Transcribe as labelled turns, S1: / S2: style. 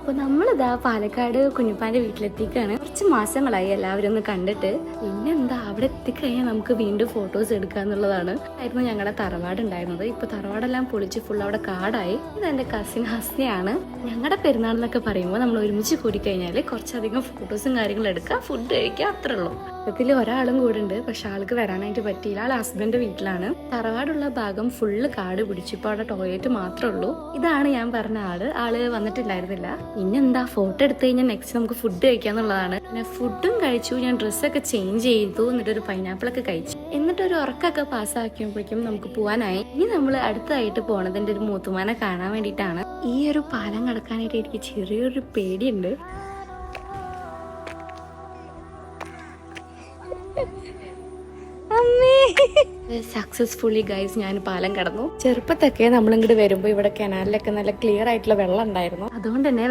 S1: അപ്പോൾ നമ്മളിതാ പാലക്കാട് കുഞ്ഞുപ്പാൻ്റെ വീട്ടിലെത്തിക്കാണ്. കുറച്ച് മാസങ്ങളായി എല്ലാവരും ഒന്ന് കണ്ടിട്ട്. പിന്നെന്താ അവിടെ എത്തിക്കഴിഞ്ഞാൽ നമുക്ക് വീണ്ടും ഫോട്ടോസ് എടുക്കുക എന്നുള്ളതാണ് ആയിരുന്നു ഞങ്ങളുടെ തറവാട് ഉണ്ടായിരുന്നത്. ഇപ്പൊ തറവാടെല്ലാം പൊളിച്ച് ഫുൾ അവിടെ കാടായി. ഇത് എൻ്റെ കസിൻ ഹസ്നയാണ്. ഞങ്ങളുടെ പെരുന്നാൾ എന്നൊക്കെ പറയുമ്പോൾ നമ്മൾ ഒരുമിച്ച് കൂടിക്കഴിഞ്ഞാൽ കുറച്ചധികം ഫോട്ടോസും കാര്യങ്ങളും എടുക്കുക, ഫുഡ് കഴിക്കുക, അത്രേ ഉള്ളൂ. ഇതിൽ ഒരാളും കൂടെ ഉണ്ട്, പക്ഷെ ആൾക്ക് വരാനായിട്ട് പറ്റിയില്ല. ആൾ ഹസ്ബൻഡ് വീട്ടിലാണ്. തറവാടുള്ള ഭാഗം ഫുള്ള് കാട് പിടിച്ചു. ഇപ്പൊ അവിടെ ടോയ്ലറ്റ് മാത്രമേ ഉള്ളൂ. ഇതാണ് ഞാൻ പറഞ്ഞ ആള് വന്നിട്ടുണ്ടായിരുന്നില്ല. പിന്നെന്താ ഫോട്ടോ എടുത്തു കഴിഞ്ഞാൽ നെക്സ്റ്റ് നമുക്ക് ഫുഡ് കഴിക്കാന്നുള്ളതാണ്. പിന്നെ ഫുഡും കഴിച്ചു, ഞാൻ ഡ്രസ്സൊക്കെ ചേഞ്ച് ചെയ്തു, എന്നിട്ടൊരു പൈനാപ്പിളൊക്കെ കഴിച്ചു, എന്നിട്ടൊരു ഉറക്കൊക്കെ പാസ്സാക്കിയപ്പോഴേക്കും നമുക്ക് പോകാനായി. ഇനി നമ്മൾ അടുത്തതായിട്ട് പോണത് എൻ്റെ ഒരു മൂത്തുമാനെ കാണാൻ വേണ്ടിയിട്ടാണ്. ഈ ഒരു പാലം കടക്കാനായിട്ട് എനിക്ക് ചെറിയൊരു പേടിയുണ്ട്. സക്സസ്ഫുള്ളി ഗൈസ് ഞാൻ പാലം കടന്നു. ചെറുപ്പത്തൊക്കെ നമ്മളിങ്ങോട്ട് വരുമ്പോൾ ഇവിടെ കനാലിലൊക്കെ നല്ല ക്ലിയർ ആയിട്ടുള്ള വെള്ളം ഉണ്ടായിരുന്നു. അതുകൊണ്ട് തന്നെ